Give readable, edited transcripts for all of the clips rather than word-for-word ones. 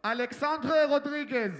Alexandre Rodriguez.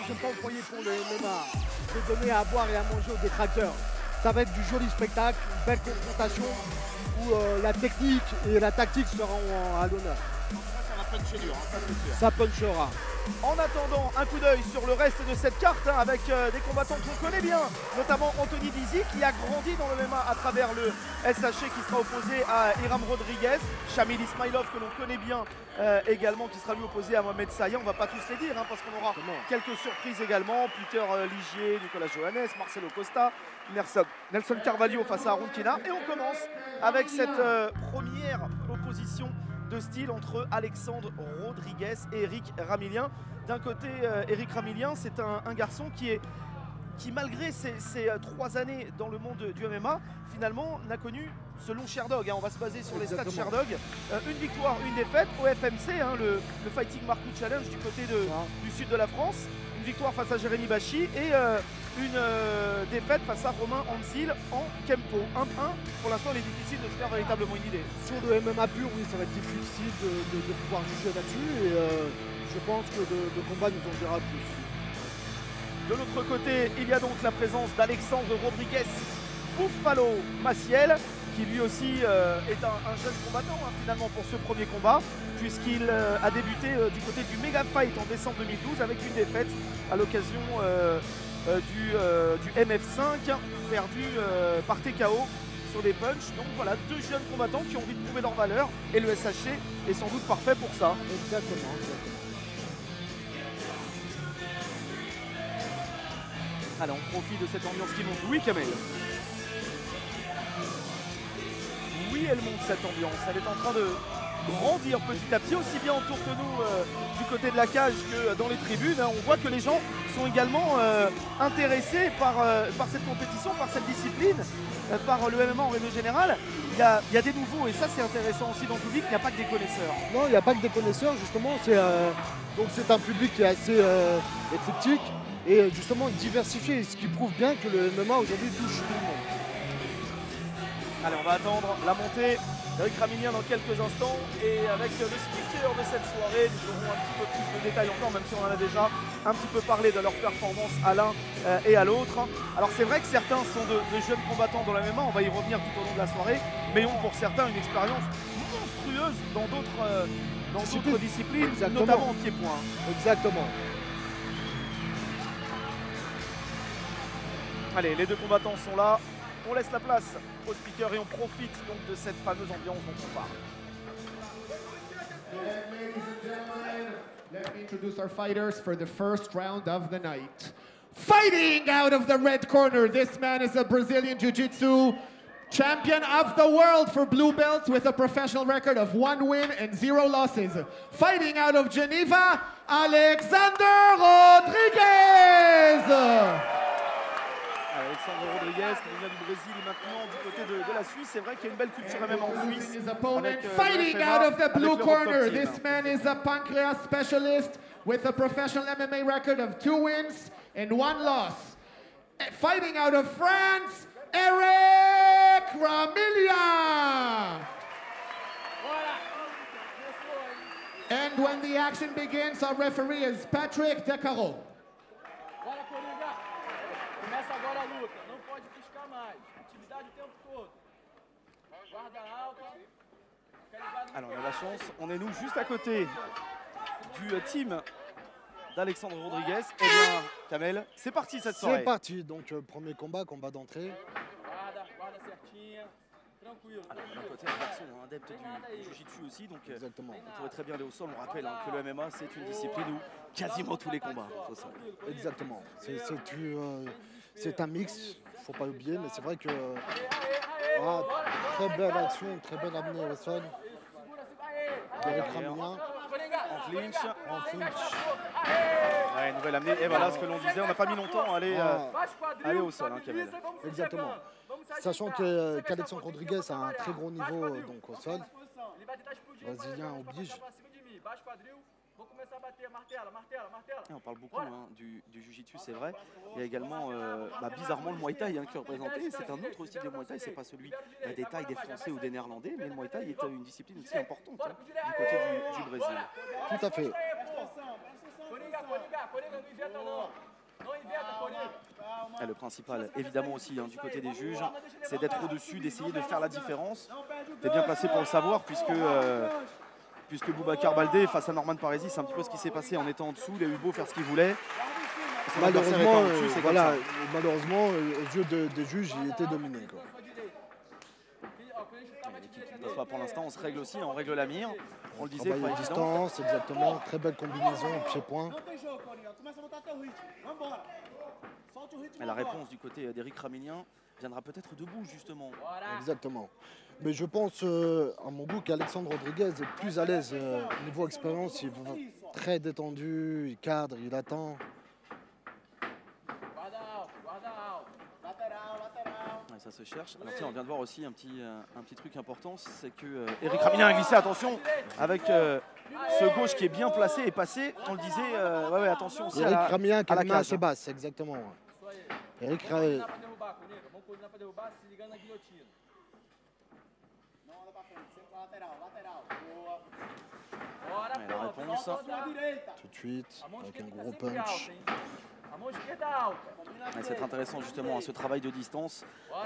Je ne pas employer pour le MMA, de donner à boire et à manger aux détracteurs. Ça va être du joli spectacle, une belle confrontation où la technique et la tactique seront à l'honneur. Ça va puncher dur, hein, ça c'est sûr. Ça punchera. En attendant, un coup d'œil sur le reste de cette carte hein, avec des combattants qu'on connaît bien, notamment Anthony Dizzy qui a grandi dans le MMA à travers le SHC qui sera opposé à Iram Rodriguez, Shamil Ismailov que l'on connaît bien également qui sera lui opposé à Mohamed Saya. On ne va pas tous les dire hein, parce qu'on aura quelques surprises également. Peter Ligier, Nicolas Johannes, Marcelo Costa, Nelson Carvalho face à Haroun Kina. Et on commence avec cette première opposition de style entre Alexandre Rodriguez et Eric Ramillien. D'un côté, Eric Ramillien, c'est un garçon qui malgré ses 3 années dans le monde du MMA, finalement n'a connu ce long Sherdog. Hein. On va se baser sur les stats Sherdog. Une victoire, une défaite au FMC, hein, le Fighting Marco Challenge du côté du sud de la France. Une victoire face à Jérémy Bachy et une défaite face à Romain Anzil en Kempo. 1-1. Pour l'instant, il est difficile de se faire véritablement une idée. Sur le MMA pur, oui, ça va être difficile de pouvoir juger là-dessus. Et je pense que le combat nous en dira plus. De l'autre côté, il y a donc la présence d'Alexandre Rodriguez Buffalo Maciel, qui lui aussi est un jeune combattant hein, finalement pour ce premier combat, puisqu'il a débuté du côté du Mega Fight en décembre 2012 avec une défaite à l'occasion du MF5, perdu par TKO sur des punchs. Donc voilà, 2 jeunes combattants qui ont envie de prouver leur valeur et le SHC est sans doute parfait pour ça. Exactement. Allez, on profite de cette ambiance qui monte. Oui, Kamel. Oui, elle monte cette ambiance. Elle est en train de grandir petit à petit, aussi bien autour de nous du côté de la cage que dans les tribunes. On voit que les gens sont également intéressés par cette compétition, par cette discipline, par le MMA en règle générale. Il y a des nouveaux et ça c'est intéressant aussi dans le public. Il n'y a pas que des connaisseurs. Non, il n'y a pas que des connaisseurs justement. Donc c'est un public qui est assez éclectique et justement diversifié, ce qui prouve bien que le MMA aujourd'hui touche tout le monde. Allez, on va attendre la montée d'Eric Ramillien dans quelques instants et avec le speaker de cette soirée, nous aurons un petit peu plus de détails encore, même si on en a déjà un petit peu parlé de leur performance à l'un et à l'autre. Alors c'est vrai que certains sont de jeunes combattants dans la MMA, on va y revenir tout au long de la soirée, mais ont pour certains une expérience monstrueuse dans d'autres disciplines, exactement, notamment en pied-point. Exactement. Allez, les 2 combattants sont là. On laisse la place au speaker et on profite donc de cette fameuse ambiance dont on parle. Ladies and gentlemen, let me introduce our fighters for the first round of the night. Fighting out of the red corner, this man is a Brazilian Jiu-Jitsu champion of the world for blue belts with a professional record of 1 win and 0 losses. Fighting out of Geneva, Alexandre Rodriguez. Alexandre Rodriguez qui vient du Brésil et maintenant du côté de la Suisse. C'est vrai qu'il y a une belle culture même en Suisse. His opponent Avec, fighting le out of the avec blue le corner. top team. This man is a pancreas specialist with a professional MMA record of 2 wins and 1 loss. Fighting out of France, Eric Ramilia. And when the action begins, our referee is Patrick Decaro. Bora, Coringa! Começa agora a luta, não pode piscar mais. Atividade o tempo todo. Guarda alta. Alors on a la chance, on est nous juste à côté du team d'Alexandre Rodriguez. Eh bien, Kamel, c'est parti cette soirée. C'est parti, donc premier combat d'entrée. Guarda certinha. Tranquilo. Alors, d'un côté, un garçon adepte du Jiu-Jitsu aussi, donc Exactement. on pourrait très bien aller au sol. On rappelle que le MMA, c'est une discipline où quasiment tous les combats au sol. Exactement. C'est un mix, faut pas oublier, mais c'est vrai que très belle action, très belle amenée au sol. Eric Ramilia En clinch. en clinch. Ouais, nouvelle amenée. Et voilà ce que l'on disait, on n'a pas mis longtemps à aller au sol, hein, Kamel. Exactement. Sachant qu'Alexandre Rodriguez a un très gros niveau donc au sol. Brésilien oblige. Et on parle beaucoup du Jiu-Jitsu, c'est vrai. Il y a également, bizarrement, le Muay Thai qui est représenté. C'est un autre style de Muay Thai, c'est pas celui des Thaïs, des Français ou des Néerlandais, mais le Muay Thai est une discipline aussi importante du côté du Brésil. Tout à fait. Et le principal, évidemment aussi, du côté des juges, c'est d'être au-dessus, d'essayer de faire la différence. Tu es bien placé pour le savoir, puisque Boubacar Baldé, face à Norman Parisi, c'est un petit peu ce qui s'est passé en étant en dessous. Il a eu beau faire ce qu'il voulait. Malheureusement, voilà, aux yeux des juges, il était dominé, quoi. L'équipe ne passe pas pour l'instant, on se règle aussi, on règle la mire. On le disait, Travail à distance, exactement. Très belle combinaison, pied-point. Et la réponse du côté d'Eric Ramilien viendra peut-être debout, justement. Exactement. Mais je pense, à mon goût, qu'Alexandre Rodriguez est plus à l'aise niveau expérience. Il est très détendu, il cadre, il attend. Ouais, ça se cherche. Alors tiens, on vient de voir aussi un petit truc important, c'est que Eric Ramilien a glissé, attention, avec ce gauche qui est bien placé et passé. On le disait, ouais, attention aussi Eric Ramilien qui à la a une main cage. assez basse, exactement. Eric Ramilien. Ouais, la réponse. Tout de suite, avec un gros punch. Ouais, c'est intéressant justement ce travail de distance,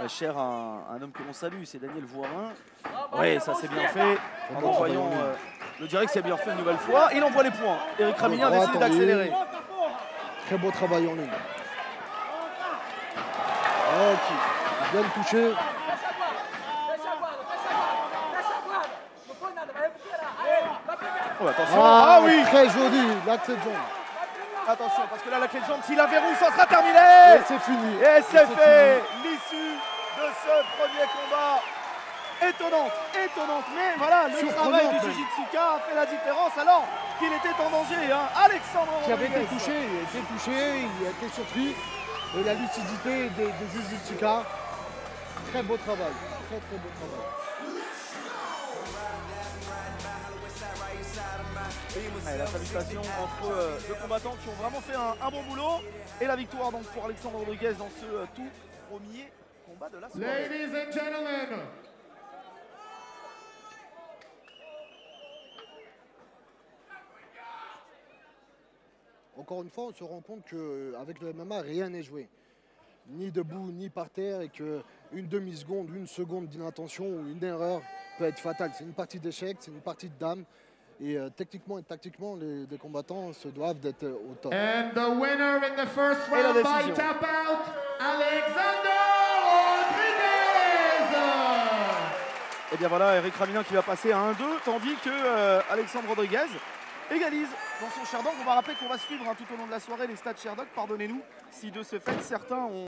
cher à un homme que l'on salue, c'est Daniel Voirin. Oui, ça c'est bien fait. En envoyant le direct, c'est bien fait une nouvelle fois. Il envoie les points. Eric Ramilien décide d'accélérer. Très beau travail en ligne. Ok, bien touché. Oh, attention. Ah oui. Très joli, l'axe de jambe. Attention, parce que là, la clé de jambe, s'il la verrouille, ça sera terminé. Et c'est fini. Et c'est fait. L'issue de ce premier combat. Étonnante, mais voilà, le travail du Jiu-Jitsuka a fait la différence alors qu'il était en danger. Alexandre Rodriguez. Qui avait été touché, il a été surpris. Et la lucidité des Jiu-Jitsuka. Très beau travail, très beau travail. Et la salutation entre deux combattants qui ont vraiment fait un bon boulot. Et la victoire donc pour Alexandre Rodriguez dans ce tout premier combat de la soirée. Ladies and gentlemen, Encore une fois, on se rend compte qu'avec le MMA, rien n'est joué. Ni debout, ni par terre, et qu'une demi-seconde, une seconde d'inattention ou une erreur peut être fatale. C'est une partie d'échec, c'est une partie de dame. Et techniquement et tactiquement, les combattants se doivent d'être au top. and the winner in the first Et la round by décision. tap out, Alexandre Rodriguez. Et bien voilà, Eric Ramilien qui va passer à 1-2, tandis que Alexandre Rodriguez égalise dans son Sherdog. On va rappeler qu'on va suivre tout au long de la soirée les stats Sherdog. Pardonnez-nous si de ce fait certains ont